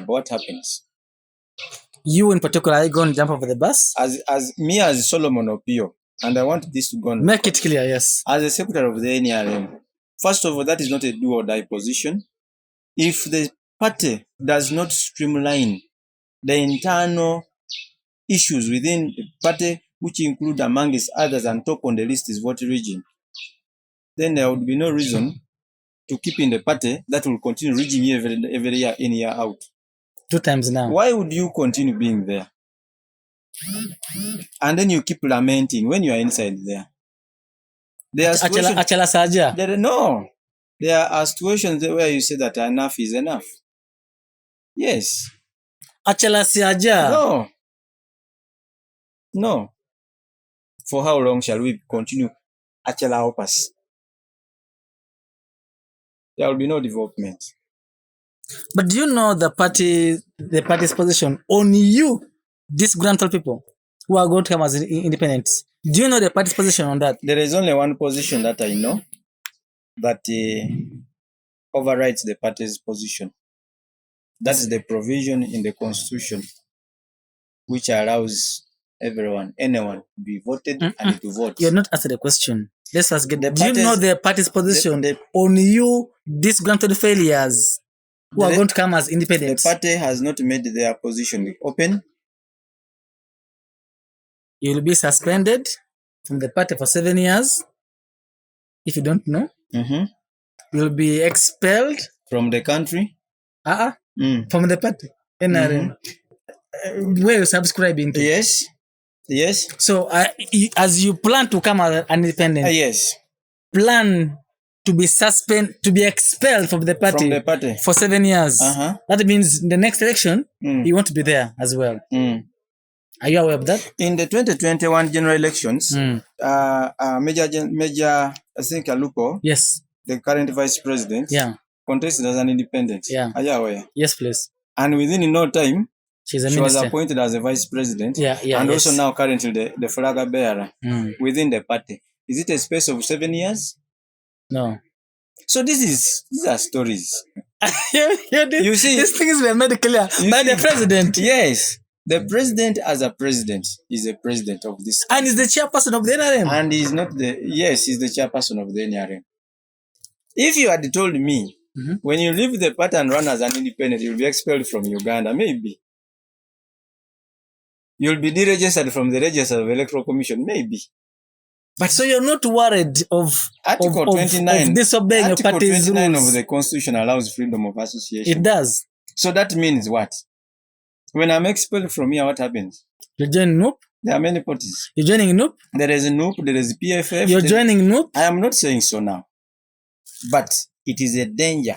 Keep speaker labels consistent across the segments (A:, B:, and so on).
A: But what happens?
B: You in particular, are you going to jump over the bus?
A: As Solomon Opio, and I want this to go on.
B: Make it clear, yes.
A: As a secretary of the NRM, first of all, that is not a do or die position. If the party does not streamline the internal issues within the party, which include amongst others and top on the list is vote region, then there would be no reason to keep in the party that will continue rigging you every year in, year out.
B: 2 times now.
A: Why would you continue being there? And then you keep lamenting when you are inside there. There are situations, there are situations where you say that enough is enough. Yes. No. For how long shall we continue? Achala help us. There will be no development.
B: But do you know the party's position on you, disgruntled people who are going to come as independents? Do you know the party's position on that?
A: There is only one position that I know that overrides the party's position. That is the provision in the Constitution which allows anyone to be voted and to vote.
B: You're not answering the question. Let's first get do you know the party's position on you, disgruntled failures who are going to come as independents?
A: The party has not made their position open.
B: You will be suspended from the party for 7 years. If you don't know, you will be expelled
A: from the country.
B: From the party. Where you're subscribing to.
A: Yes.
B: So, as you plan to come as an independent, plan to be expelled from the party for 7 years. That means in the next election, you want to be there as well. Are you aware of that?
A: In the 2021 general elections, Major, I think Alupo, the current vice president, contested as an independent. Are you aware?
B: Yes, please.
A: And within no time,
B: she
A: was appointed as a vice president, and also now currently the flag bearer within the party. Is it a space of 7 years?
B: No.
A: So these are stories.
B: You see, these things were made clear by the president.
A: Yes. The president as a president is a president of this country.
B: And is the chairperson of the NRM.
A: And he's not he's the chairperson of the NRM. If you had told me, when you leave the party and run as an independent, you'll be expelled from Uganda, maybe. You'll be deregistered from the register of Electoral Commission, maybe.
B: But so you're not worried of
A: Article 29
B: of disobeying your party's rules.
A: Article 29 of the Constitution allows freedom of association.
B: It does.
A: So that means what? When I'm expelled from here, what happens?
B: You join NUP?
A: There are many parties.
B: You're joining NUP?
A: There is NUP, there is PFF.
B: You're joining NUP?
A: I am not saying so now. But it is a danger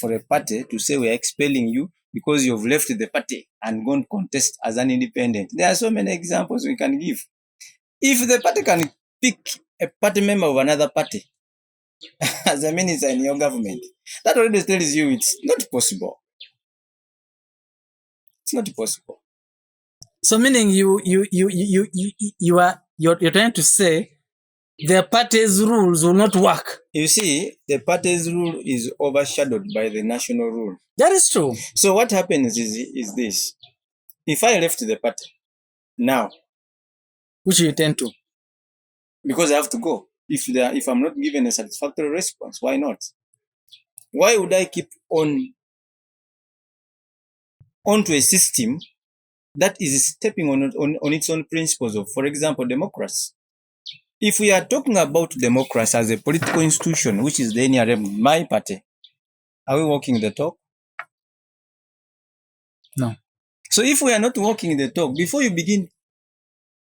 A: for a party to say we are expelling you because you've left the party and gone contest as an independent. There are so many examples we can give. If the party can pick a party member of another party as a minister in your government, that already tells you it's not possible. It's not possible.
B: So meaning you're trying to say the party's rules will not work.
A: You see, the party's rule is overshadowed by the national rule.
B: That is true.
A: So what happens is this. If I left the party now,
B: which you intend to?
A: Because I have to go. If I'm not given a satisfactory response, why not? Why would I keep onto a system that is stepping on its own principles of, for example, democracy? If we are talking about democracy as a political institution, which is the NRM, my party, are we walking the talk?
B: No.
A: So if we are not walking the talk, before you begin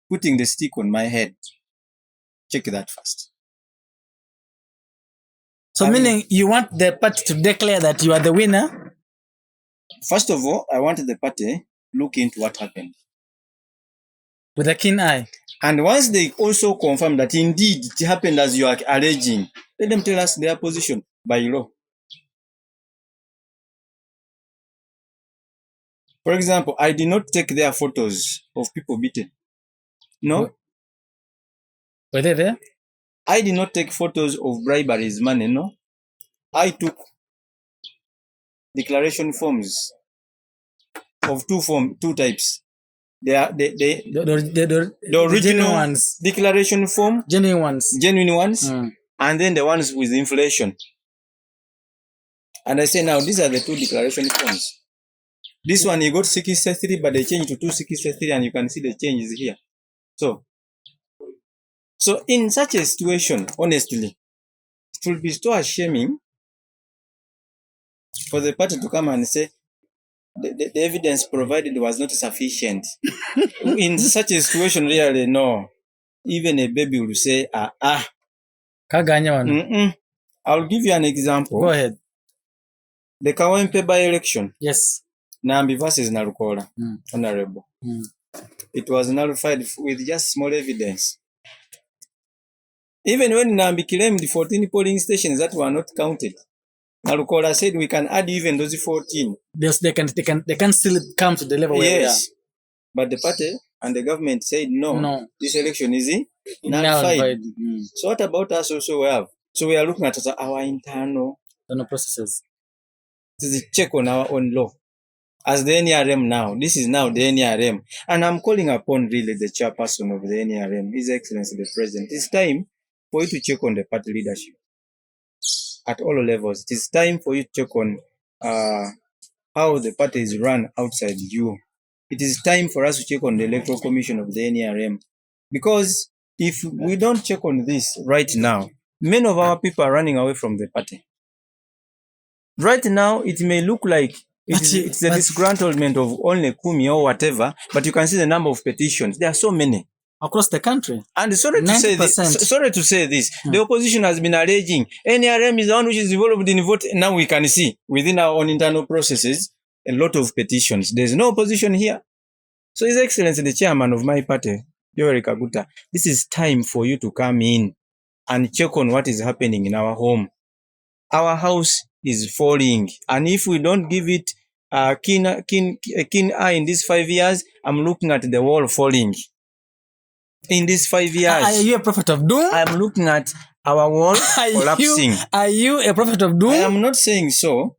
A: putting the stick on my head, check that first.
B: So meaning you want the party to declare that you are the winner?
A: First of all, I want the party look into what happened.
B: With a keen eye.
A: And once they also confirm that indeed it happened as you are alleging, let them tell us their position by law. For example, I did not take their photos of people beaten. No.
B: Were they there?
A: I did not take photos of briberies money, no. I took declaration forms of two types. They are
B: the
A: original
B: ones.
A: Declaration form,
B: genuine ones,
A: and then the ones with inflation. And I say now these are the two declaration forms. This one you got 63, but they change to 263, and you can see the changes here. So in such a situation, honestly, it will be so ashaming for the party to come and say the evidence provided was not sufficient. In such a situation, really, no. Even a baby will say,
B: Kaganya.
A: I'll give you an example.
B: Go ahead.
A: The Kawempe by-election.
B: Yes.
A: Nambi versus Narukola. Honorable. It was nullified with just small evidence. Even when Nambi claimed 14 polling stations that were not counted, Narukola said we can add even those 14.
B: Yes, they can still come to the level where we are.
A: But the party and the government said no. This election is nullified. So what about us also we have? So we are looking at our internal
B: processes.
A: This is a check on our own law. As the NRM now, this is now the NRM. And I'm calling upon really the chairperson of the NRM, His Excellency the President. It's time for you to check on the party leadership at all levels. It is time for you to check on how the party is run outside you. It is time for us to check on the Electoral Commission of the NRM. Because if we don't check on this right now, many of our people are running away from the party. Right now, it may look like it's the disgruntlement of only Kumi or whatever, but you can see the number of petitions. There are so many.
B: Across the country.
A: And sorry to say this, the opposition has been alleging NRM is the one which is involved in vote. Now we can see within our own internal processes a lot of petitions. There's no opposition here. So His Excellency, the chairman of my party, Yoweri Kaguta, this is time for you to come in and check on what is happening in our home. Our house is falling, and if we don't give it a keen eye in these 5 years, I'm looking at the wall falling. In these 5 years.
B: Are you a prophet of doom?
A: I'm looking at our wall collapsing.
B: Are you a prophet of doom?
A: I am not saying so,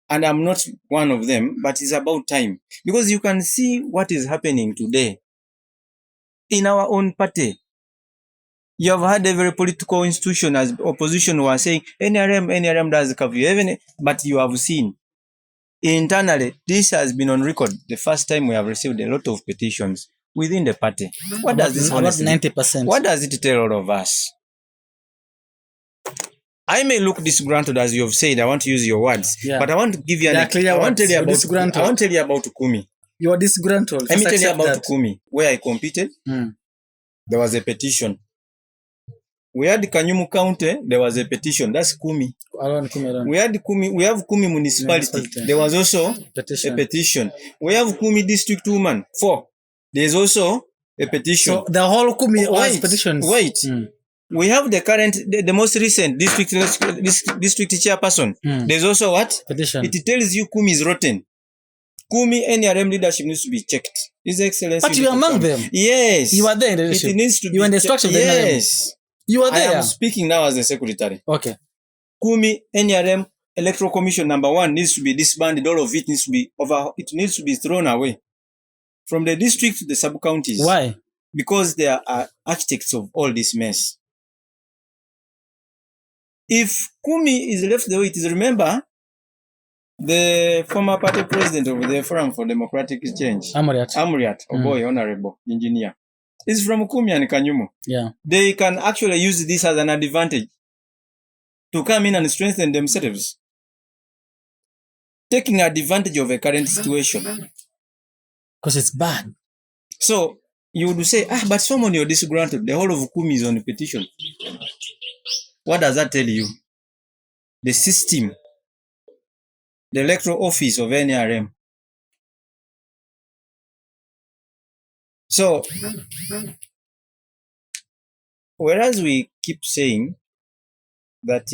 A: and I'm not one of them, but it's about time. Because you can see what is happening today in our own party. You have had every political institution as opposition who are saying, NRM does curfew, but you have seen internally, this has been on record. The first time we have received a lot of petitions within the party. What does this honestly?
B: 90%.
A: What does it tell all of us? I may look disgruntled, as you have said. I want to use your words, but I want to give you I want to tell you about Kumi.
B: You are disgruntled.
A: Let me tell you about Kumi, where I competed. There was a petition. We had Kanyumu County, there was a petition. That's Kumi. We have Kumi municipality. There was also a petition. We have Kumi district woman 4. There's also a petition.
B: So the whole Kumi has petitions.
A: We have the most recent district chairperson. There's also what?
B: Petition.
A: It tells you Kumi is rotten. Kumi NRM leadership needs to be checked. His Excellency.
B: But you are among them.
A: Yes.
B: You are there in the leadership.
A: It needs to be
B: you are in the structure of the NRM.
A: Yes.
B: You are there.
A: I am speaking now as the secretary.
B: Okay.
A: Kumi NRM Electoral Commission number 1 needs to be disbanded. All of it needs to be It needs to be thrown away from the district to the sub-counties.
B: Why?
A: Because they are architects of all this mess. If Kumi is left the way it is, remember, the former party president of the Forum for Democratic Change, Amuriat, boy, honorable engineer, is from Kumi and Kanyumu.
B: Yeah.
A: They can actually use this as an advantage to come in and strengthen themselves, taking advantage of a current situation.
B: Because it's bad.
A: So, you would say, but someone you're disgruntled, the whole of Kumi is on the petition. What does that tell you? The system, the electoral office of NRM. So, whereas we keep saying that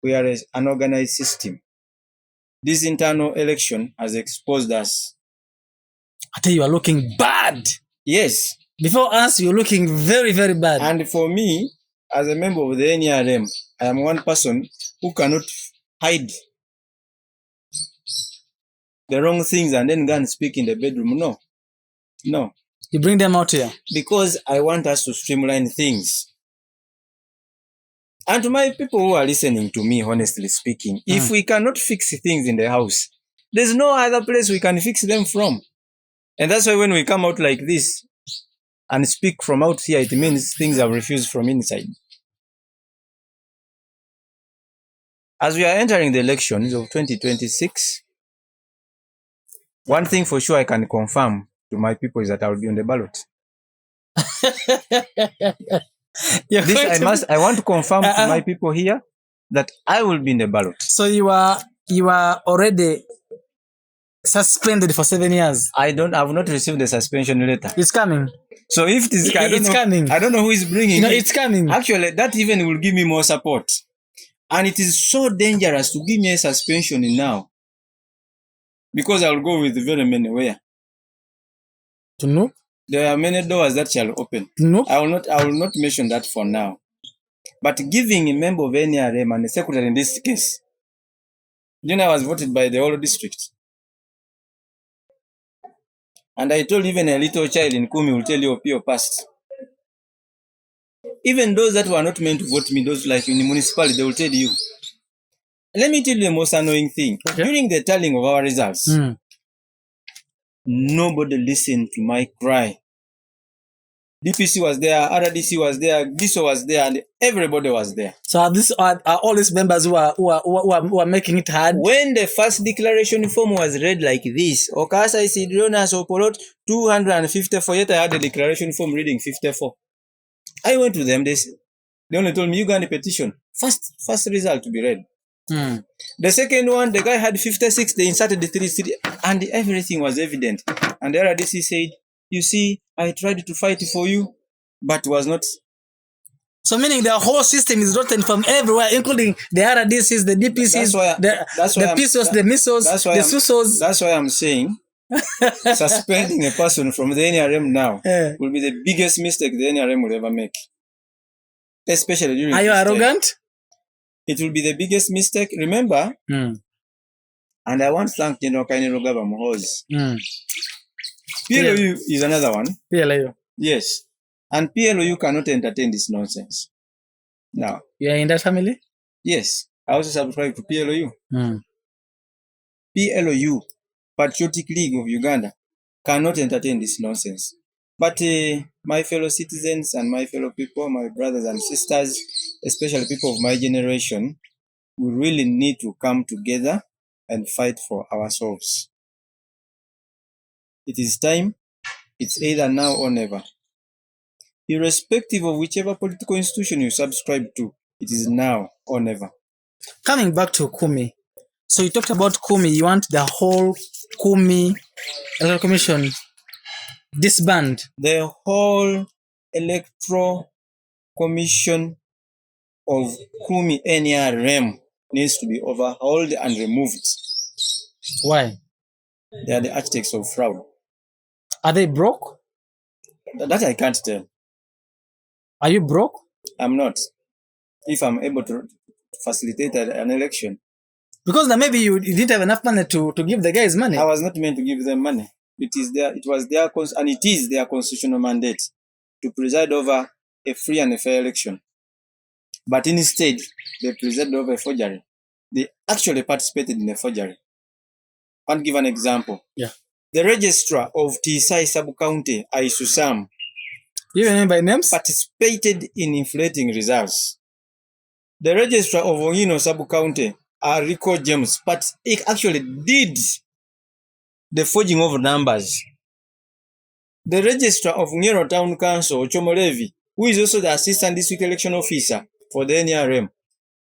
A: we are an organized system, this internal election has exposed us.
B: I tell you, are looking bad.
A: Yes.
B: Before us, you're looking very, very bad.
A: And for me, as a member of the NRM, I am one person who cannot hide the wrong things and then go and speak in the bedroom. No. No.
B: You bring them out here.
A: Because I want us to streamline things. And to my people who are listening to me, honestly speaking, if we cannot fix things in the house, there's no other place we can fix them from. And that's why when we come out like this and speak from out here, it means things are refused from inside. As we are entering the elections of 2026, one thing for sure I can confirm to my people is that I will be on the ballot. I want to confirm to my people here that I will be in the ballot.
B: So you are already suspended for 7 years.
A: I have not received the suspension letter.
B: It's coming.
A: So if it is,
B: coming.
A: I don't know who is bringing it.
B: It's coming.
A: Actually, that even will give me more support. And it is so dangerous to give me a suspension now. Because I will go with very many where?
B: To know?
A: There are many doors that shall open.
B: Nope.
A: I will not mention that for now. But giving a member of NRM and a secretary in this case, I was voted by the whole district. And I told even a little child in Kumi will tell you Opio passed. Even those that were not meant to vote me, those like in the municipality, they will tell you. Let me tell you the most annoying thing. Okay. During the tallying of our results, nobody listened to my cry. DPC was there, RDC was there, DISO was there, and everybody was there.
B: So are all these members who are making it hard?
A: When the first declaration form was read like this, Okasa Isidronas Opolot 254, yet I had the declaration form reading 54. I went to them, they only told me, you got a petition. First result to be read. The second one, the guy had 56, they inserted the 3, and everything was evident. And the RDC said, you see, I tried to fight for you, but was not.
B: So meaning the whole system is rotten from everywhere, including the RDCs, the DPCs, the PISOs, the MISOs, the SUSOs.
A: That's why I'm saying suspending a person from the NRM now will be the biggest mistake the NRM will ever make. Especially during.
B: Are you arrogant?
A: It will be the biggest mistake. Remember, and I want to thank General Kainero Gaba Muhozi. PLOU is another one.
B: PLOU.
A: Yes. And PLOU cannot entertain this nonsense. Now.
B: You are in that family?
A: Yes. I also subscribe to PLOU. PLOU, Patriotic League of Uganda, cannot entertain this nonsense. But my fellow citizens and my fellow people, my brothers and sisters, especially people of my generation, we really need to come together and fight for ourselves. It is time. It's either now or never. Irrespective of whichever political institution you subscribe to, it is now or never.
B: Coming back to Kumi. So you talked about Kumi. You want the whole Kumi Electoral Commission disband.
A: The whole Electoral Commission of Kumi NRM needs to be overhauled and removed.
B: Why?
A: They are the architects of fraud.
B: Are they broke?
A: That I can't tell.
B: Are you broke? I'm
A: not. If I'm able to facilitate an election.
B: Because then maybe you didn't have enough money to give the guys money.
A: I was not meant to give them money. It was their constitutional mandate to preside over a free and a fair election. But instead, they presided over a forgery. They actually participated in a forgery. I'll give an example.
B: Yeah.
A: The registrar of Tisai sub-county, Aisusam,
B: you name by names,
A: participated in inflating results. The registrar of Ongino sub-county, Rico James, but he actually did the forging of numbers. The registrar of Ngero Town Council, Chomolevi, who is also the assistant district election officer for the NRM,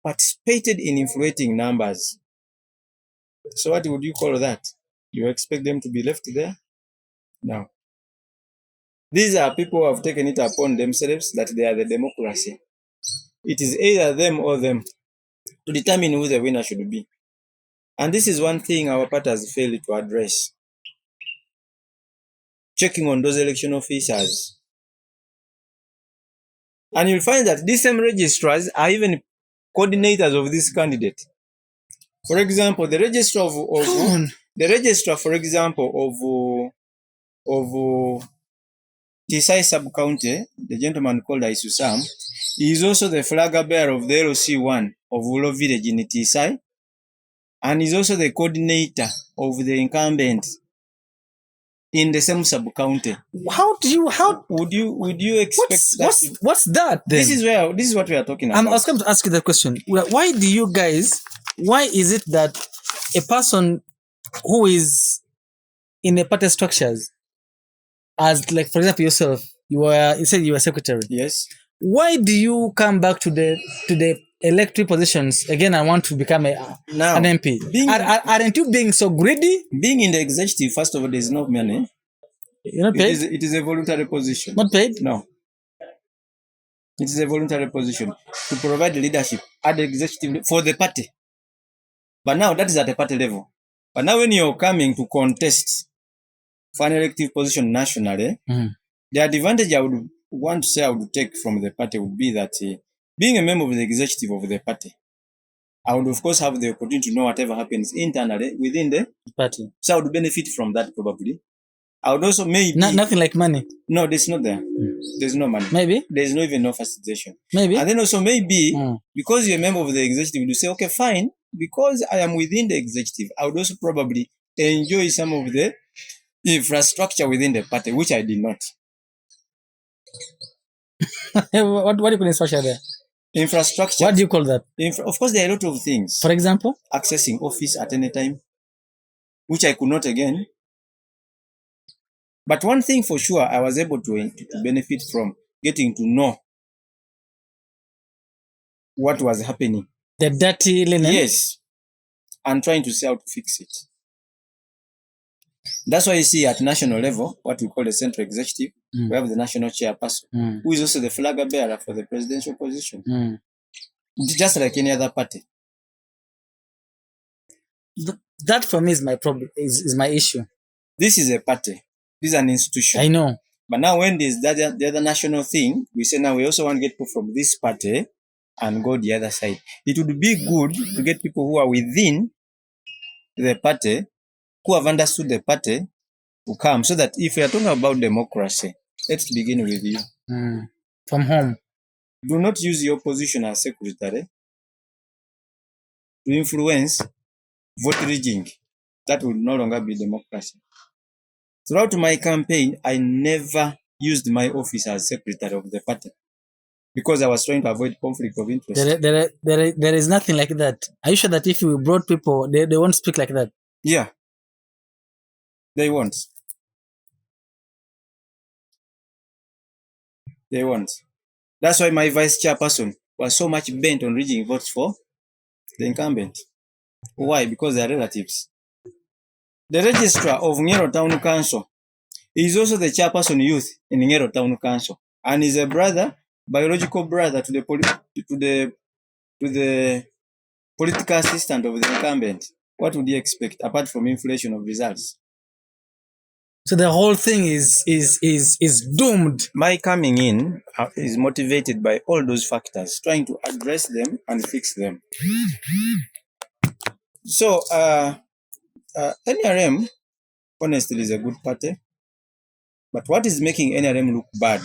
A: participated in inflating numbers. So what would you call that? You expect them to be left there? No. These are people who have taken it upon themselves that they are the democracy. It is either them or them to determine who the winner should be. And this is one thing our party has failed to address. Checking on those election officers. And you'll find that these same registrars are even coordinators of this candidate. For example, the registrar for example, of Tisai sub-county, the gentleman called Isusam, is also the flag bearer of the LC1 of Ulo village in Tisai, and is also the coordinator of the incumbent in the same sub-county.
B: How
A: would you expect
B: what's that then?
A: This is what we are talking about.
B: I was going to ask you the question. Why is it that a person who is in the party structures, as like for example yourself, you said you were secretary.
A: Yes.
B: Why do you come back to the electoral positions again? I want to become an MP. Aren't you being so greedy?
A: Being in the executive, first of all, there is no money.
B: You're not paid?
A: It is a voluntary position.
B: Not paid?
A: No. It is a voluntary position to provide leadership at the executive for the party. But now that is at the party level. But now when you're coming to contest for an elective position nationally, the advantage I would want to say I would take from the party would be that being a member of the executive of the party, I would of course have the opportunity to know whatever happens internally within the
B: party.
A: So I would benefit from that probably. I would also maybe...
B: nothing like money?
A: No, there's not there. There's no money.
B: Maybe?
A: There's no even no facilitation.
B: Maybe?
A: And then also maybe, because you're a member of the executive, you say, okay, fine, because I am within the executive, I would also probably enjoy some of the infrastructure within the party, which I did not.
B: What do you call infrastructure there?
A: Infrastructure.
B: What do you call that?
A: Of course, there are a lot of things.
B: For example?
A: Accessing office at any time, which I could not again. But one thing for sure, I was able to benefit from getting to know what was happening.
B: The dirty linen?
A: Yes. And trying to see how to fix it. That's why you see at national level, what we call the central executive, we have the national chairperson, who is also the flag bearer for the presidential position. Just like any other party.
B: That for me is my problem, is my issue.
A: This is a party. This is an institution.
B: I know.
A: But now when there's the other national thing, we say now we also want to get people from this party and go the other side. It would be good to get people who are within the party, who have understood the party, to come. So that if we are talking about democracy, let's begin with you.
B: From home.
A: Do not use your position as secretary to influence vote rigging. That would no longer be democracy. Throughout my campaign, I never used my office as secretary of the party because I was trying to avoid conflict of interest.
B: There is nothing like that. Are you sure that if you brought people, they won't speak like that?
A: Yeah. They won't. They won't. That's why my vice chairperson was so much bent on rigging votes for the incumbent. Why? Because they are relatives. The registrar of Ngero Town Council is also the chairperson youth in Ngero Town Council, and is a brother, biological brother to the political assistant of the incumbent. What would you expect apart from inflation of results?
B: So the whole thing is doomed.
A: My coming in is motivated by all those factors, trying to address them and fix them. So, NRM, honestly, is a good party. But what is making NRM look bad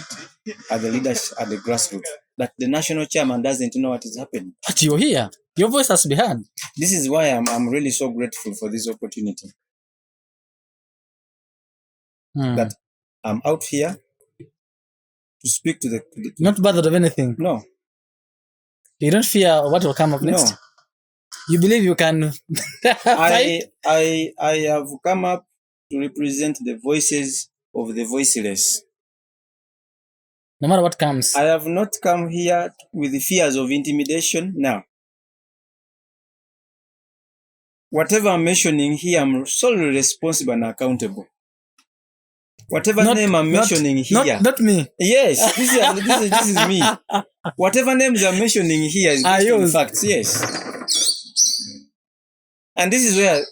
A: are the leaders at the grassroots? That the national chairman doesn't know what is happening.
B: But you're here. Your voice has to be heard.
A: This is why I'm really so grateful for this opportunity. That I'm out here to speak to the...
B: Not bothered of anything?
A: No.
B: You don't fear what will come up next?
A: No.
B: You believe you can...
A: I have come up to represent the voices of the voiceless.
B: No matter what comes.
A: I have not come here with the fears of intimidation. Now, whatever I'm mentioning here, I'm solely responsible and accountable. Whatever name I'm mentioning here.
B: Not me.
A: Yes, this is me. Whatever names I'm mentioning here is based on facts. Yes. And this is where,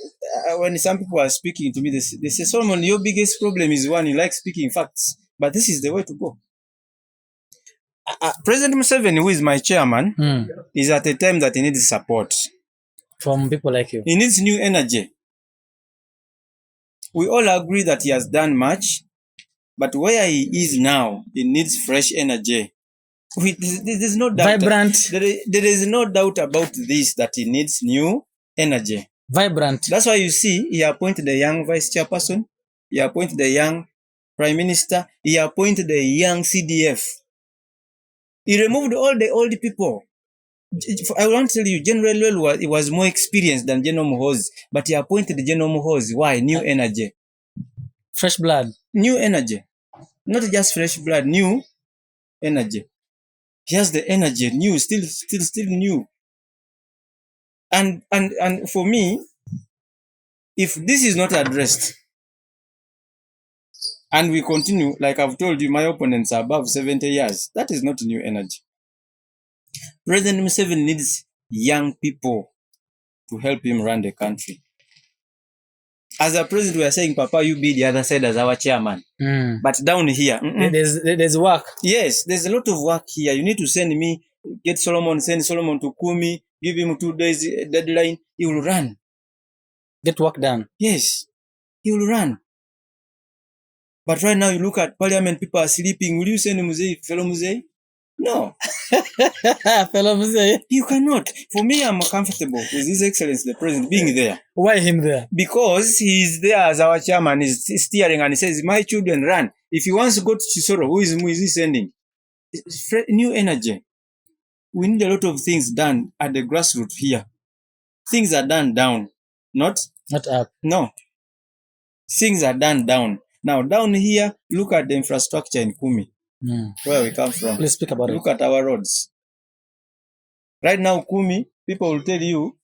A: when some people are speaking to me, they say, Solomon, your biggest problem is one, you like speaking facts. But this is the way to go. President Museveni, who is my chairman, is at a time that he needs support.
B: From people like you.
A: He needs new energy. We all agree that he has done much, but where he is now, he needs fresh energy. There's no doubt.
B: Vibrant.
A: There is no doubt about this, that he needs new energy.
B: Vibrant.
A: That's why you see he appointed a young vice chairperson, he appointed a young prime minister, he appointed a young CDF. He removed all the old people. I want to tell you, General Lwel was more experienced than General Muhoozi, but he appointed General Muhoozi. Why? New energy.
B: Fresh blood. New
A: energy. Not just fresh blood, new energy. He has the energy, new, still new. And for me, if this is not addressed, and we continue, like I've told you, my opponents are above 70 years, that is not new energy. President Museveni needs young people to help him run the country. As a president, we are saying, Papa, you be the other side as our chairman. But down here,
B: there's work.
A: Yes, there's a lot of work here. You need to send me, send Solomon to Kumi, give him 2 days deadline. He will run.
B: Get work done.
A: Yes, he will run. But right now, you look at parliament, people are sleeping. Will you send fellow Muzei? No.
B: Fellow Muzei?
A: You cannot. For me, I'm comfortable with His Excellency the President being there.
B: Why him there?
A: Because he's there as our chairman, he's steering, and he says, my children run. If he wants to go to Chisoro, who is he sending? New energy. We need a lot of things done at the grassroots here. Things are done down, not
B: up.
A: No. Things are done down. Now, down here, look at the infrastructure in Kumi, where we come from.
B: Please speak about
A: Look at our roads. Right now, Kumi, people will tell you,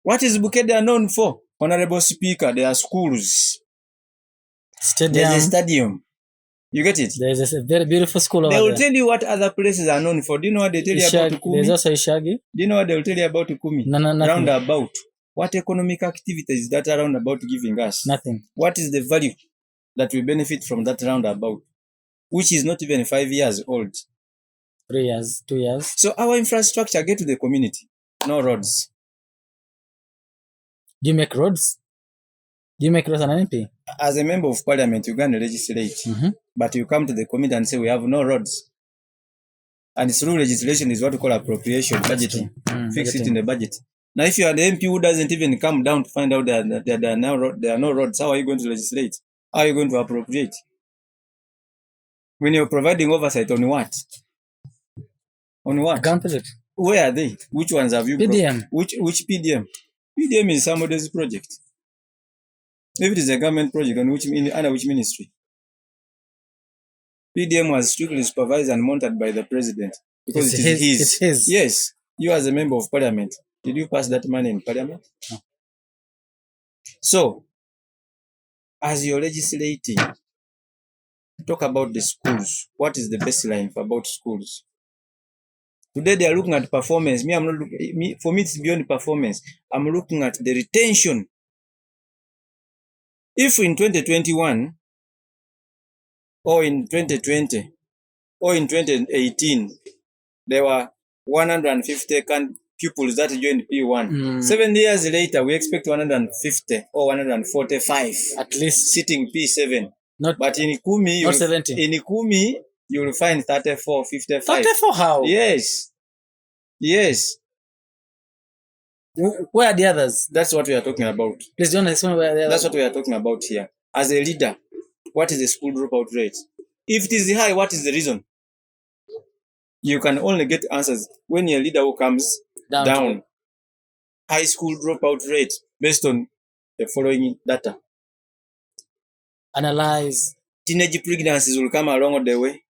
A: what is Bukedea known for? Honorable Speaker, there are schools.
B: Stadium.
A: There's a stadium. You get it?
B: There's a very beautiful school over there.
A: They will tell you what other places are known for. Do you know what they tell you about Kumi?
B: There's also Ishagi.
A: Do you know what they will tell you about Kumi?
B: No, nothing.
A: Roundabout. What economic activities is that roundabout giving us?
B: Nothing.
A: What is the value that we benefit from that roundabout, which is not even 5 years old?
B: 3 years, 2 years.
A: So our infrastructure get to the community. No roads.
B: Do you make roads? Do you make roads an MP?
A: As a member of parliament, you can legislate. But you come to the committee and say, we have no roads. And through legislation is what we call appropriation, budgeting. Fix it in the budget. Now, if you are the MP who doesn't even come down to find out that there are no roads, how are you going to legislate? How are you going to appropriate? When you're providing oversight on what? On what?
B: Accounted.
A: Where are they? Which ones have you?
B: PDM.
A: Which PDM? PDM is somebody's project. If it is a government project, under which ministry? PDM was strictly supervised and monitored by the president because
B: it's his.
A: Yes, you as a member of parliament, did you pass that money in parliament?
B: No.
A: So, as you're legislating, talk about the schools. What is the baseline about schools? Today they are looking at performance. For me, it's beyond performance. I'm looking at the retention. If in 2021, or in 2020, or in 2018, there were 150 pupils that joined P1. 7 years later, we expect 150 or 145
B: at least
A: sitting P7. But in Kumi,
B: not 70.
A: In Kumi, you will find 34, 55.
B: 34 how?
A: Yes.
B: Where are the others?
A: That's what we are talking about.
B: Please don't explain where they are.
A: That's what we are talking about here. As a leader, what is the school dropout rate? If it is high, what is the reason? You can only get answers when your leader who comes down. High school dropout rate based on the following data.
B: Analyze.
A: Teenage pregnancies will come along the way.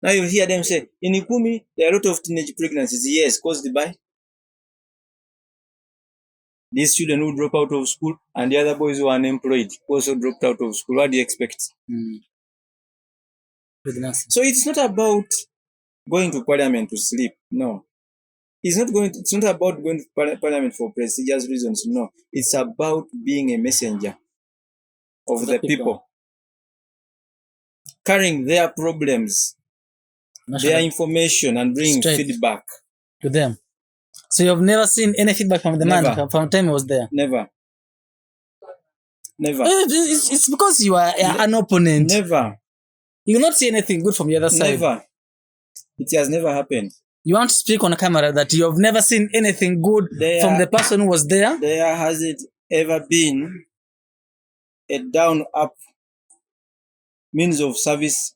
A: Now you hear them say, in Kumi, there are a lot of teenage pregnancies. Yes, caused by these children who drop out of school and the other boys who are unemployed also dropped out of school. What do you expect? So it's not about going to parliament to sleep. No. It's not about going to parliament for prestigious reasons. No. It's about being a messenger of the people. Carrying their problems, their information, and bringing feedback
B: to them. So you have never seen any feedback from the man from the time he was there?
A: Never.
B: It's because you are an opponent.
A: Never.
B: You will not see anything good from the other side.
A: Never. It has never happened.
B: You want to speak on camera that you have never seen anything good from the person who was there?
A: There hasn't ever been a down-up means of service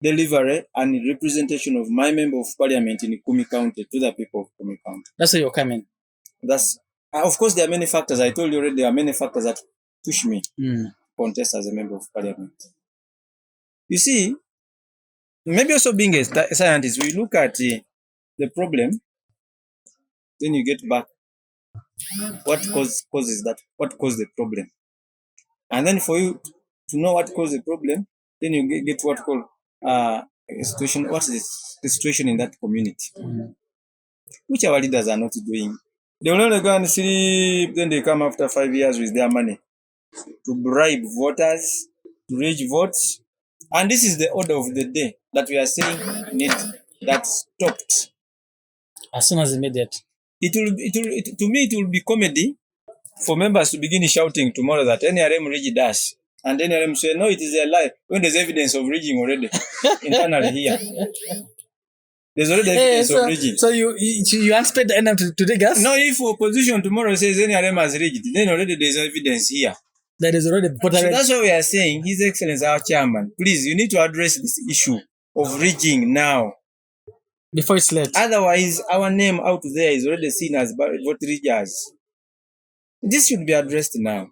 A: delivery and representation of my member of parliament in Kumi County to the people of Kumi County.
B: That's why you're coming.
A: Of course, there are many factors. I told you already, there are many factors that push me to contest as a member of parliament. You see, maybe also being a scientist, we look at the problem, then you get back what causes that, what caused the problem. And then for you to know what caused the problem, then you get what called a situation, what is the situation in that community, which our leaders are not doing. They will only go and sleep, then they come after 5 years with their money to bribe voters, to raise votes. And this is the order of the day that we are saying that stopped.
B: As soon as immediate.
A: To me, it will be comedy for members to begin shouting tomorrow that NRM rigged us. And NRM say, no, it is a lie. When there's evidence of rigging already internally here. There's already evidence of rigging.
B: So you expect the NRM to rig us?
A: No, if opposition tomorrow says NRM has rigged, then already there's evidence here.
B: That is already
A: so that's why we are saying, His Excellency, our chairman, please, you need to address this issue of rigging now.
B: Before it's late.
A: Otherwise, our name out there is already seen as vote riggers. This should be addressed now.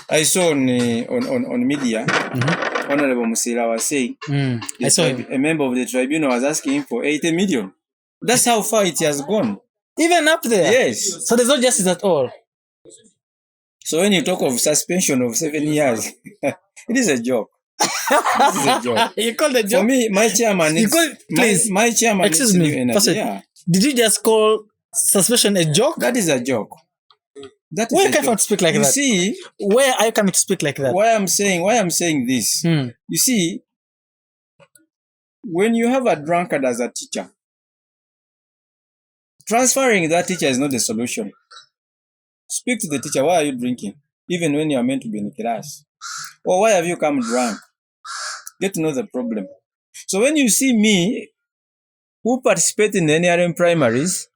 A: I saw on media, Honorable Musila was saying, a member of the tribunal was asking him for 80 million. That's how far it has gone.
B: Even up there?
A: Yes.
B: So there's no justice at all?
A: So when you talk of suspension of 7 years, it is a joke. This is a joke.
B: You call the joke?
A: For me, my chairman needs, my chairman
B: excuse me,
A: yeah.
B: Did you just call suspension a joke?
A: That is a joke.
B: Where are you coming to speak like that? You see, where are you coming to speak like that?
A: Why I'm saying this? You see, when you have a drunkard as a teacher, transferring that teacher is not the solution. Speak to the teacher. Why are you drinking? Even when you are meant to be in class. Or why have you come drunk? Get to know the problem. So when you see me, who participate in the NRM primaries,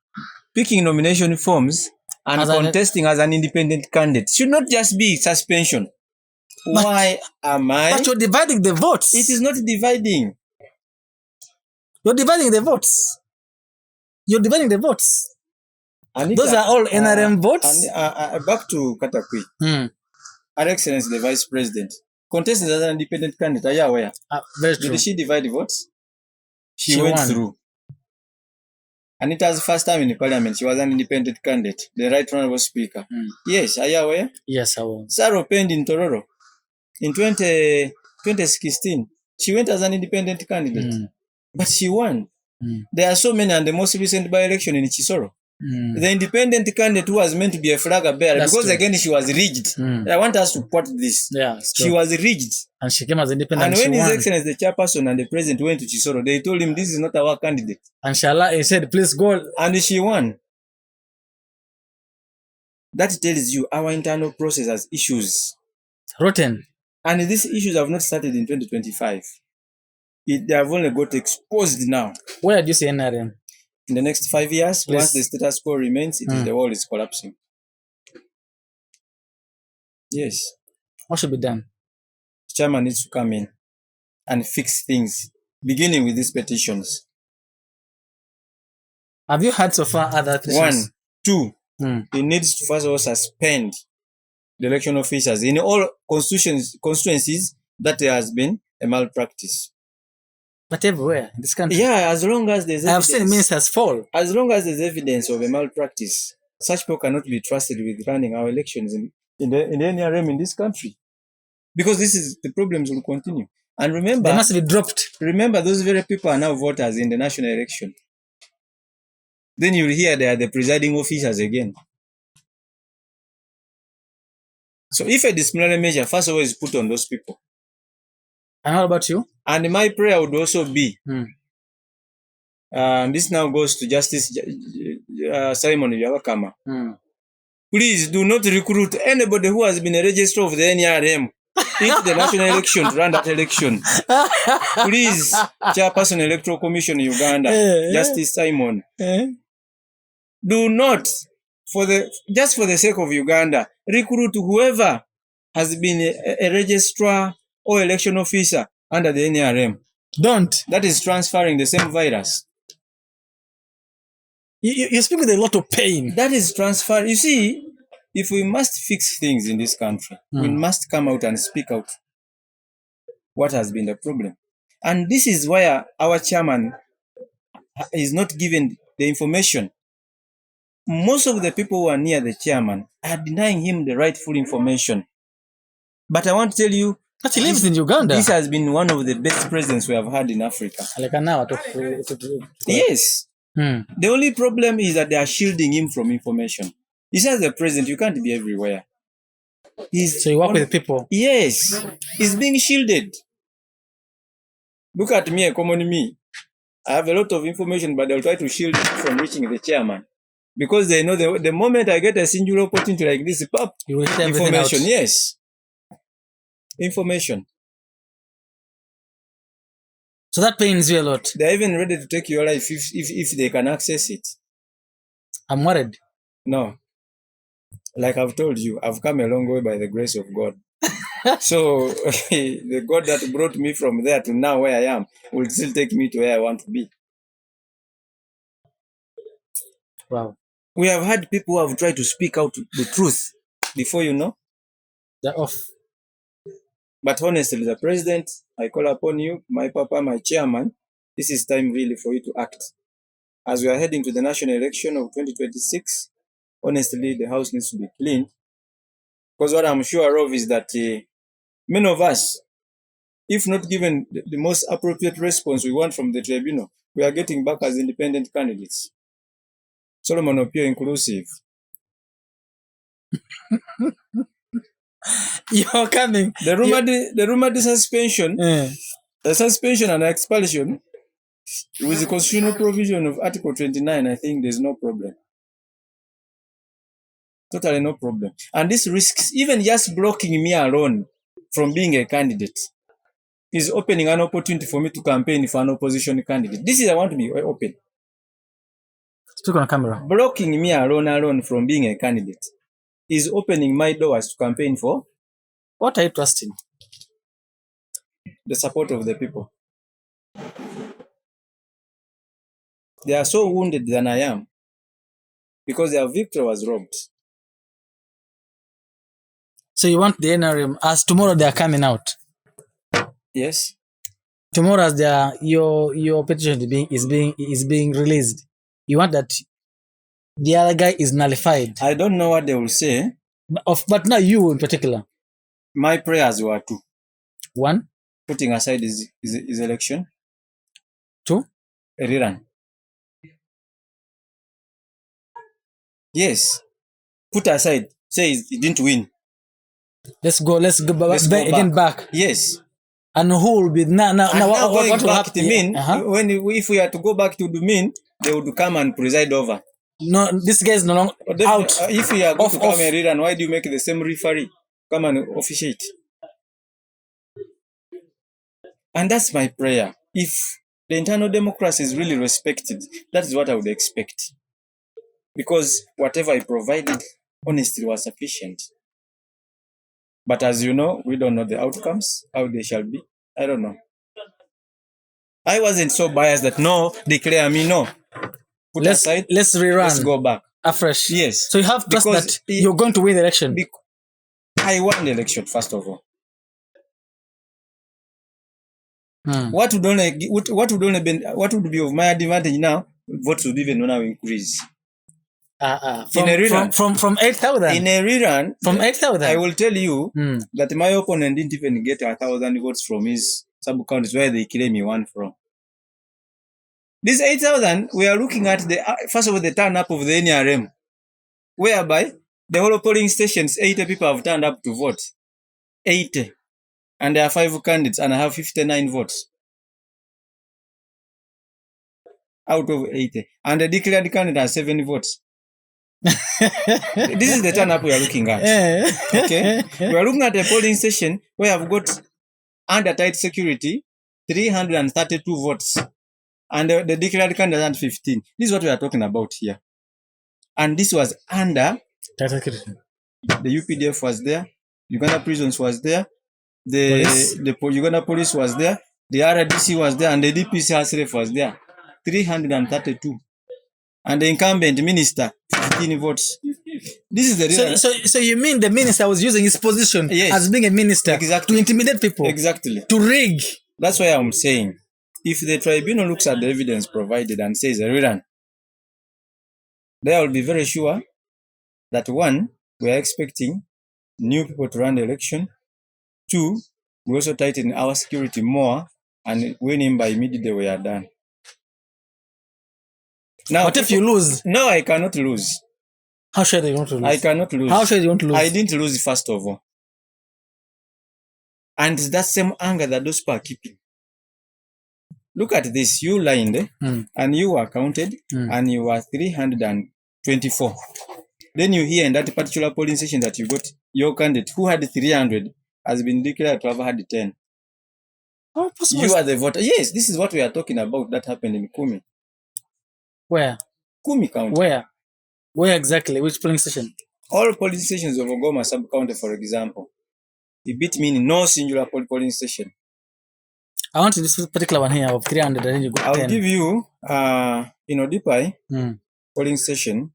A: picking nomination forms, and contesting as an independent candidate, should not just be suspension. Why am I?
B: But you're dividing the votes.
A: It is not dividing.
B: You're dividing the votes. You're dividing the votes. Those are all NRM votes.
A: Back to Katakwi. Her Excellency, the Vice President, contested as an independent candidate. Are you aware?
B: Very true.
A: Did she divide the votes? She went through. And it was the first time in the parliament. She was an independent candidate. The Right Honorable Speaker. Yes, are you aware?
B: Yes, I will.
A: Saro Pend in Tororo. In 2016, she went as an independent candidate. But she won. There are so many, and the most recent by-election in Chisoro. The independent candidate who was meant to be a flag bearer, because true. Again she was rigged. I want us to quote this.
B: Yeah,
A: she was rigged.
B: And she came as independent.
A: And when His Excellency, the chairperson and the president went to Chisoro, they told him, this is not our candidate.
B: And he said, please go.
A: And she won. That tells you our internal process has issues.
B: Rotten.
A: And these issues have not started in 2025. They have only got exposed now.
B: Where do you see NRM?
A: In the next 5 years, once the status quo remains, the world is collapsing. Yes.
B: What should be done?
A: The chairman needs to come in and fix things, beginning with these petitions.
B: Have you heard so far other petitions?
A: 1, 2. He needs to first of all suspend the election officials in all constituencies that there has been a malpractice.
B: But everywhere in this country.
A: Yeah, as long as there's evidence.
B: I have seen ministers fall.
A: As long as there's evidence of a malpractice, such people cannot be trusted with running our elections in the NRM in this country. Because this is the problems will continue. And remember,
B: they must be dropped.
A: Remember, those very people are now voters in the national election. Then you'll hear they are the presiding officers again. So if a disciplinary measure, first of all, is put on those people.
B: And how about you?
A: And my prayer would also be And this now goes to Justice Simon Yawakama. Please do not recruit anybody who has been a registrar of the NRM into the national election to run that election. Please, Chairperson Electoral Commission Uganda, Justice Simon. Do not, just for the sake of Uganda, recruit whoever has been a registrar or election officer under the NRM.
B: Don't.
A: That is transferring the same virus.
B: You speak with a lot of pain.
A: That is transfer. You see, if we must fix things in this country, we must come out and speak out what has been the problem. And this is why our chairman is not given the information. Most of the people who are near the chairman are denying him the rightful information. But I want to tell you,
B: but he lives in Uganda.
A: This has been one of the best presidents we have had in Africa. Yes. The only problem is that they are shielding him from information. He says the president, you can't be everywhere.
B: So you work with people?
A: Yes. He's being shielded. Look at me, a common me. I have a lot of information, but they'll try to shield it from reaching the chairman. Because they know the moment I get a singular opportunity like this,
B: you will get
A: information. Yes. Information.
B: So that pains you a lot.
A: They're even ready to take your life if they can access it.
B: I'm worried.
A: No. Like I've told you, I've come a long way by the grace of God. So the God that brought me from there to now where I am will still take me to where I want to be.
B: Wow.
A: We have had people who have tried to speak out the truth before you know.
B: They're off.
A: But honestly, the president, I call upon you, my papa, my chairman, this is time really for you to act. As we are heading to the national election of 2026, honestly, the house needs to be cleaned. Because what I'm sure of is that many of us, if not given the most appropriate response we want from the tribunal, we are getting back as independent candidates. Solomon Opio inclusive.
B: You're coming.
A: The rumored suspension, the suspension and expulsion with the constitutional provision of Article 29, I think there's no problem. Totally no problem. And this risks even just blocking me alone from being a candidate is opening an opportunity for me to campaign for an opposition candidate. This is I want to be open.
B: Speak on camera.
A: Blocking me alone from being a candidate is opening my doors to campaign for.
B: What are you trusting?
A: The support of the people. They are so wounded than I am because their victory was robbed.
B: So you want the NRM as tomorrow they are coming out?
A: Yes.
B: Tomorrow as your petition is being released. You want that the other guy is nullified.
A: I don't know what they will say.
B: But now you in particular.
A: My prayers were two.
B: One,
A: putting aside his election.
B: Two,
A: a rerun. Yes. Put aside. Say he didn't win.
B: Let's go back.
A: Yes.
B: And who will be now
A: what will happen? If we are to go back to the mean, they would come and preside over.
B: No, this guy is no longer out.
A: If we are going to come and rerun, why do you make the same referee come and officiate? And that's my prayer. If the internal democracy is really respected, that is what I would expect. Because whatever I provided, honestly, was sufficient. But as you know, we don't know the outcomes, how they shall be. I don't know. I wasn't so biased that no, declare me no.
B: Let's rerun.
A: Let's go back.
B: Afresh.
A: Yes.
B: So you have trust that you're going to win the election.
A: I won the election, first of all. What would be of my advantage now? Votes would even now increase.
B: From 8,000.
A: In a rerun,
B: from 8,000.
A: I will tell you that my opponent didn't even get 1,000 votes from his sub-counties where they claim he won from. This 8,000, we are looking at first of all the turn up of the NRM, whereby the whole polling stations, 80 people have turned up to vote. 80. And there are 5 candidates and I have 59 votes. out of 80. And the declared candidate has 7 votes. This is the turn-up we are looking at. Okay? We are looking at a polling station where I've got under tight security 332 votes. And the declared candidate had 15. This is what we are talking about here. And this was under tight security. The UPDF was there, Uganda Prisons was there, the Uganda Police was there, the RDC was there, and the DPC herself was there. 332. And the incumbent minister, 15 votes. This is the real.
B: So you mean the minister was using his position as being a minister to intimidate people?
A: Exactly.
B: To rig.
A: That's why I'm saying, if the tribunal looks at the evidence provided and says a rerun, they will be very sure that 1, we are expecting new people to run the election. 2, we also tighten our security more and winning by midday we are done. Now,
B: what if you lose?
A: No, I cannot lose.
B: How sure you want to lose?
A: I cannot lose.
B: How sure you want to lose?
A: I didn't lose first of all. And that same anger that those people are keeping. Look at this. You lined and you were counted and you were 324. Then you hear in that particular polling station that you got your candidate who had 300 has been declared to have had 10.
B: How possible?
A: You are the voter. Yes, this is what we are talking about that happened in Kumi.
B: Where?
A: Kumi County.
B: Where? Where exactly? Which polling station?
A: All polling stations of Ogoma sub-county, for example. It beat me in no singular polling station.
B: I want this particular one here of 300 and then you got 10.
A: I'll give you, in Odipai polling station,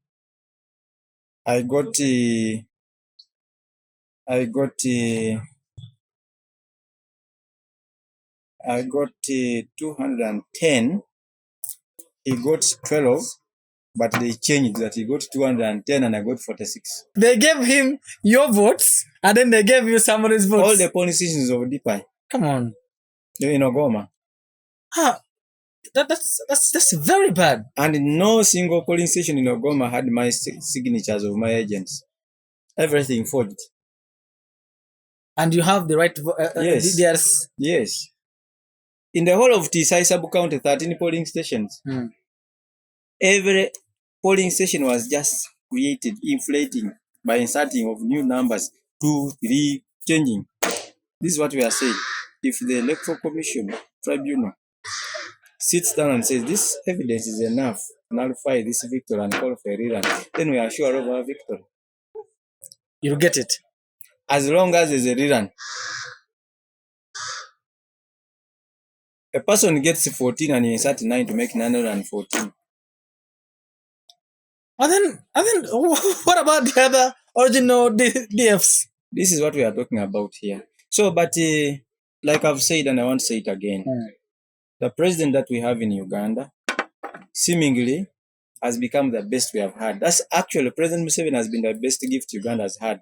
A: I got 210. He got 12, but they changed that. He got 210 and I got 46.
B: They gave him your votes and then they gave you somebody's votes.
A: All the polling stations of Odipai.
B: Come on.
A: In Ogoma.
B: That's very bad.
A: And no single polling station in Ogoma had my signatures of my agents. Everything forged.
B: And you have the right
A: yes. Yes. In the whole of Tisai sub-county, 13 polling stations. Every polling station was just created, inflating by inserting of new numbers, 2, 3, changing. This is what we are saying. If the Electoral Commission Tribunal sits down and says this evidence is enough to nullify this victory and call for a rerun, then we are sure of our victory.
B: You'll get it.
A: As long as there's a rerun. A person gets 14 and you insert 9 to make 914.
B: And then, what about the other original DFs?
A: This is what we are talking about here. So, but like I've said, and I want to say it again, the president that we have in Uganda seemingly has become the best we have had. That's actually, President Museveni has been the best gift Uganda has had.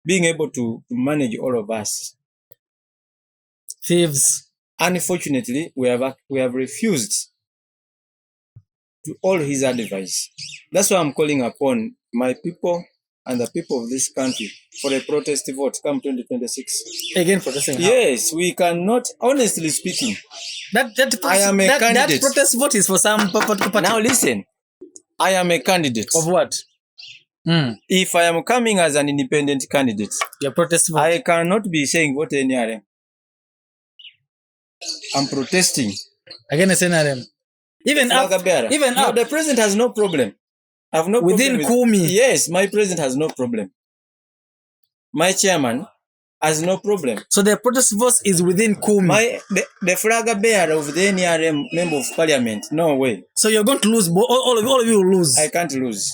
A: Being able to manage all of us.
B: Thieves.
A: Unfortunately, we have refused to all his advice. That's why I'm calling upon my people and the people of this country for a protest vote come 2026.
B: Again, protesting?
A: Yes, we cannot, honestly speaking. I am a candidate.
B: That protest vote is for some particular party.
A: Now listen, I am a candidate.
B: Of what?
A: If I am coming as an independent candidate,
B: your protest vote.
A: I cannot be saying vote NRM. I'm protesting
B: against NRM. Even up.
A: The president has no problem. I have no
B: within
A: problem
B: Kumi.
A: Yes, my president has no problem. My chairman has no problem.
B: So the protest vote is within Kumi.
A: The flag bearer of the NRM member of parliament. No way.
B: So you're going to lose. All of you will lose.
A: I can't lose.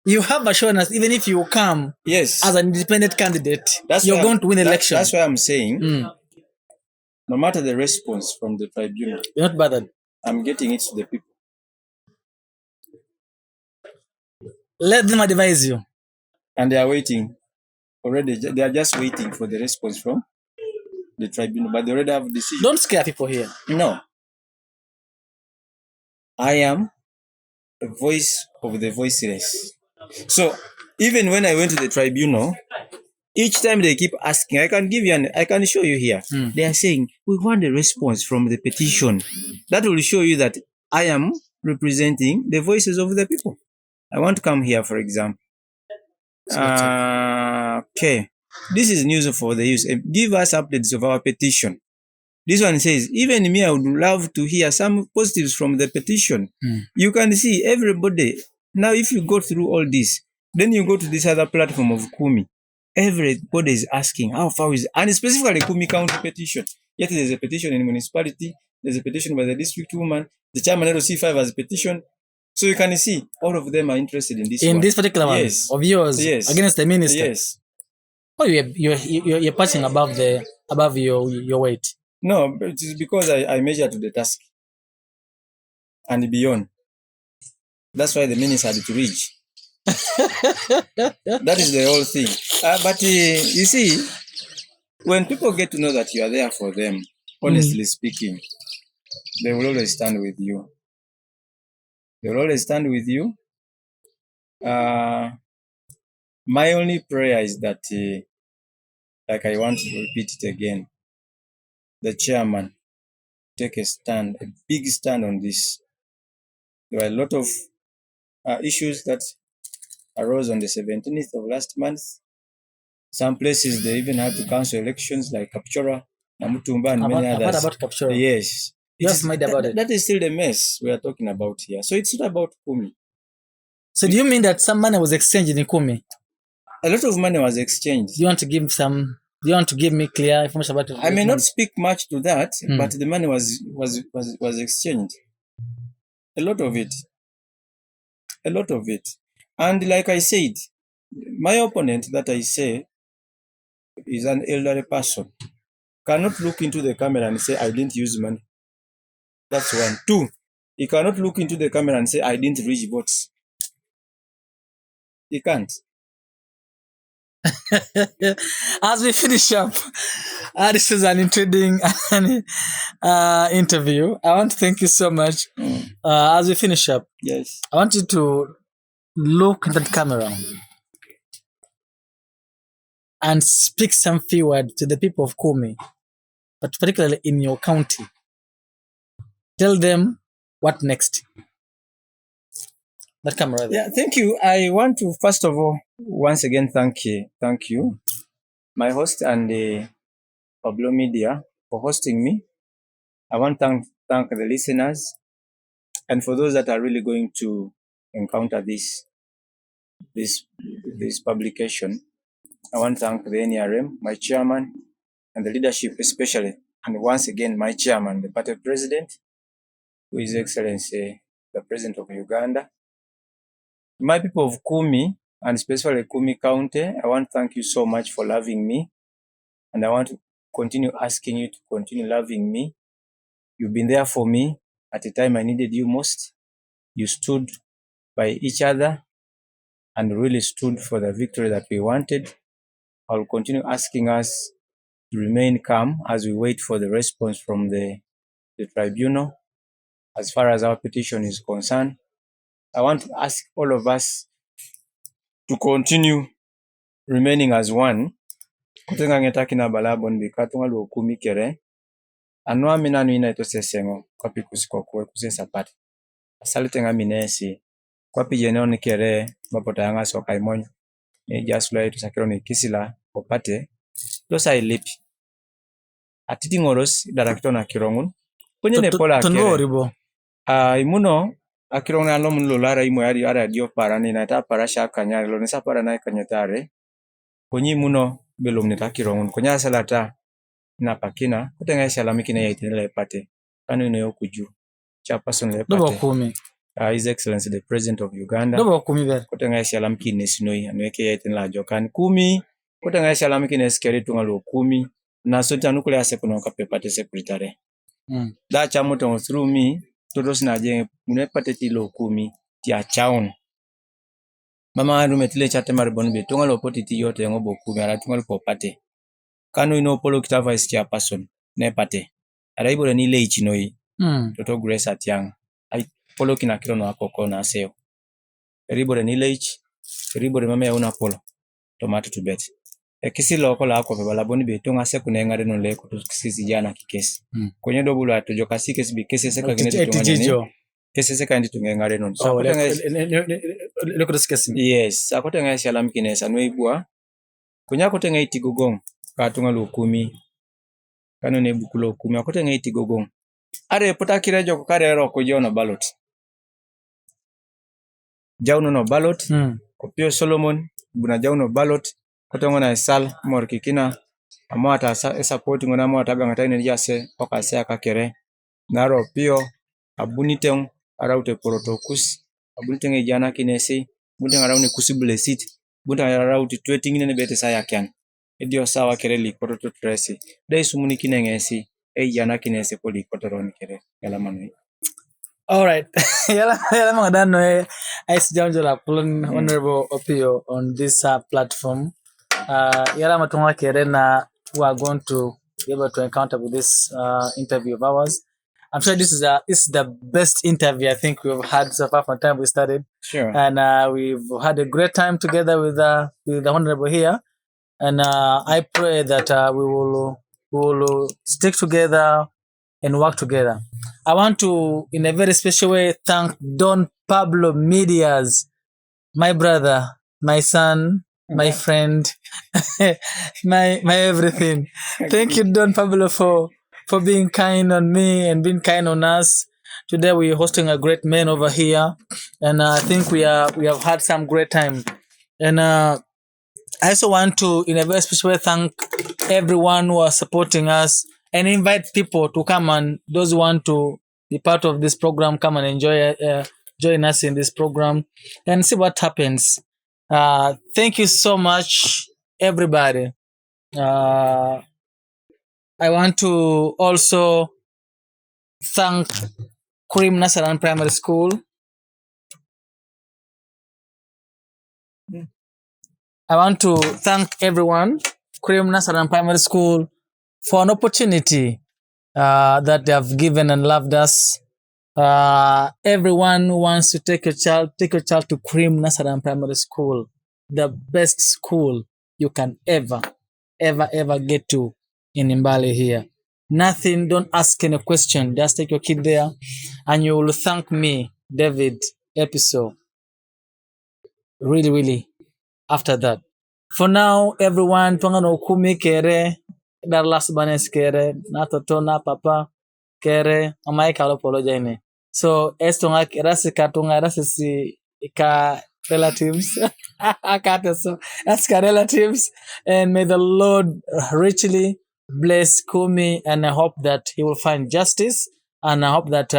B: You have assurance, even if you come as an independent candidate, you're going to win the election.
A: That's why I'm saying, no matter the response from the tribunal,
B: you're not bothered.
A: I'm getting it to the people.
B: Let them advise you.
A: And they are waiting. Already, they are just waiting for the response from the tribunal, but they already have a decision.
B: Don't scare people here.
A: No. I am a voice of the voiceless. So, even when I went to the tribunal, Each time they keep asking, I can show you here. They are saying, we want a response from the petition. That will show you that I am representing the voices of the people. I want to come here, for example. Okay. This is news for the youth. Give us updates of our petition. This one says, even me, I would love to hear some positives from the petition. You can see everybody. Now, if you go through all this, then you go to this other platform of Kumi. Everybody is asking, how far is it? And specifically Kumi County petition. Yet there's a petition in municipality. There's a petition by the district woman. The chairman of C5 has a petition. So you can see all of them are interested in this one.
B: In this particular one of yours against the minister.
A: Yes.
B: Oh, you're passing above your weight.
A: No, but it is because I measure to the task and beyond. That's why the minister had to reach. That is the whole thing. But you see, when people get to know that you are there for them, honestly speaking, they will always stand with you. They will always stand with you. My only prayer is that, like I want to repeat it again, the chairman take a stand, a big stand on this. There were a lot of issues that arose on the 17th of last month. Some places they even had to cancel elections like Kapchora, Namutumba, and many others.
B: I've heard about Kapchora.
A: Yes.
B: Just made about it.
A: That is still the mess we are talking about here. So it's not about Kumi.
B: So do you mean that some money was exchanged in Kumi?
A: A lot of money was exchanged.
B: Do you want to give me clear information about it?
A: I may not speak much to that, but the money was exchanged. A lot of it. A lot of it. And like I said, my opponent that I say is an elderly person. Cannot look into the camera and say, I didn't use money. That's one. Two, he cannot look into the camera and say, I didn't reach votes. He can't.
B: As we finish up, this is an intriguing interview. I want to thank you so much. As we finish up,
A: yes,
B: I want you to look at that camera and speak some few words to the people of Kumi, but particularly in your county. Tell them what next. That camera there.
A: Yeah, thank you. I want to first of all once again thank you, my host and Pablo Media for hosting me. I want to thank the listeners, and for those that are really going to encounter this publication, I want to thank the NRM, my chairman, and the leadership especially, and once again my chairman, the party president, who is Excellency, the President of Uganda. My people of Kumi, and especially Kumi County, I want to thank you so much for loving me, and I want to continue asking you to continue loving me. You've been there for me at the time I needed you most. You stood by each other and really stood for the victory that we wanted. I will continue asking us to remain calm as we wait for the response from the tribunal. As far as our petition is concerned, I want to ask all of us to continue remaining as one. Kutenga ngetaki na balabon bikatunga lo Kumi kere. Anwa mina no ina ito sesengo kwapi kusiko kwe kusesa pati. Asalite nga minesi kwapi jeneo ni kere mapota yanga soka imonyo. Ni jasula ito sakiro ni kisila opate. Losa ilipi. Atiti ngoros darakito na kirongun. Kwenye nepola kere. Imuno akirona lo mun lolara imo yari ara dio parani na ta parasha kanyari lo nisa para na kanyatare konyi muno belum ne takirongun konya salata na pakina kutenga shalamiki na yaitile pate kanu ne yokuju cha person le pate
B: Kumi.
A: His Excellency the President of Uganda
B: Kumi ber
A: kutenga shalamiki ne sinoi anweke yaitile la jokan Kumi kutenga shalamiki ne skeri tunga lo Kumi na sota nukule ase kuno kapepate secretary da cha moto through me todos na je munepate tilo Kumi tia chaun mama anu metile chate maribon be tonga lo potiti yote ngobo Kumi ara tunga lo popate kanu ino polo kita vice chairperson ne pate ara ibole ni le ichinoi toto grace atiang ai polo kina kilo no akoko na seo ribole ni le ich ribole mama ya una polo tomato to bet Ekisilo la ko balaboni betonga se kunengare no le kutusisi jana kikesi. Kwenye dobulu atojo kasike sibi kesi se kagene tunganya. Kesi se kandi tungengare no.
B: So look at this.
A: Yes, akotenga shalam kinesa noibwa. Kunya kotenga itigogong katunga lukumi. Kano ne bukulo kumi akotenga itigogong. Are potakire joko kare ro ko jono ballot. Jauno no ballot. Opio Solomon buna jauno ballot. Kotongo na sal morkikina amata support ngona amata gangata ne jase okase akakere ngaro pio abuniteng araute protokus abuniteng ejana kinesi buniteng araune kusibule sit buniteng araute tweeting ne bete saya kyan edio sawa kereli proto tresi dai sumuni kinengesi ejana kinesi poli kotoron kere yala manui.
B: All right. Yala mangadano ice jamjola pulon Honorable Opio on this platform. Yala matunga kerena who are going to be able to encounter with this interview of ours. I'm sure this is the best interview I think we've had so far from the time we started.
A: Sure.
B: And we've had a great time together with the Honorable here. And I pray that we will stick together and work together. I want to, in a very special way, thank Don Pablo Medias, my brother, my son, my friend, my everything. Thank you, Don Pablo, for being kind on me and being kind on us. Today we're hosting a great man over here, and I think we have had some great time. And I also want to, in a very special way, thank everyone who are supporting us and invite people to come, and those who want to be part of this program, come and join us in this program and see what happens. Thank you so much, everybody. I want to also thank Kumi Nasaran Primary School. I want to thank everyone, Kumi Nasaran Primary School, for an opportunity that they have given and loved us. Everyone who wants to take your child to Kumi Nasaran Primary School, the best school you can ever get to in Mbale here. Nothing, don't ask any question, just take your kid there and you will thank me, David Episode, really after that. For now, everyone, tongano kumi kere, dar last banes kere, na toto na papa kere, amai kalo apologize. So, estonga rasi katunga rasi si ika relatives. Ask our relatives, and may the Lord richly bless Kumi, and I hope that he will find justice, and I hope that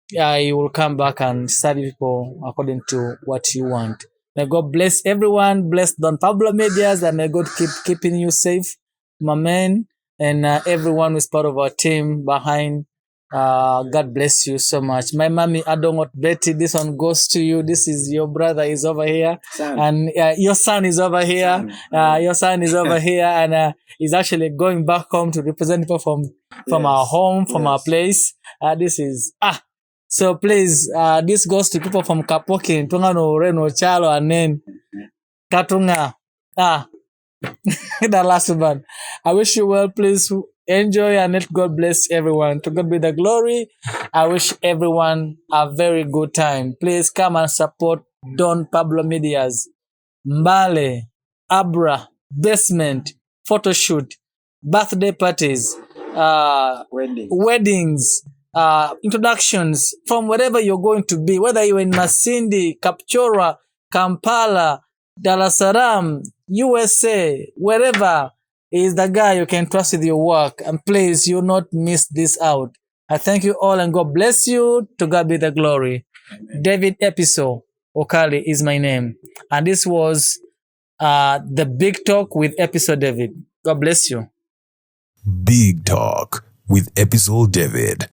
B: he will come back and serve people according to what you want. May God bless everyone, bless Don Pablo Medias, and may God keep keeping you safe, my man, and everyone who's part of our team behind. God bless you so much. My mommy, Adongot Betty, this one goes to you. This is your brother is over here.
A: Son.
B: And your son is over here. Your son is over here, and he's actually going back home to represent people from our home, from our place. This is, so please, this goes to people from Kapoki, Tungano, Reno, Chalo, and then Katunga. The last one. I wish you well. Please enjoy and let God bless everyone. To God be the glory. I wish everyone a very good time. Please come and support Don Pablo Medias, Mbale, Abra, Basement, photo shoot, birthday parties, weddings, introductions from wherever you're going to be, whether you're in Masindi, Kapchora, Kampala, Dar es Salaam, USA, wherever, is the guy you can trust with your work. And please, you not miss this out. I thank you all and God bless you. To God be the glory. Amen. David Episode Okali is my name. And this was the Big Talk with Episode David. God bless you.
C: Big Talk with Episode David.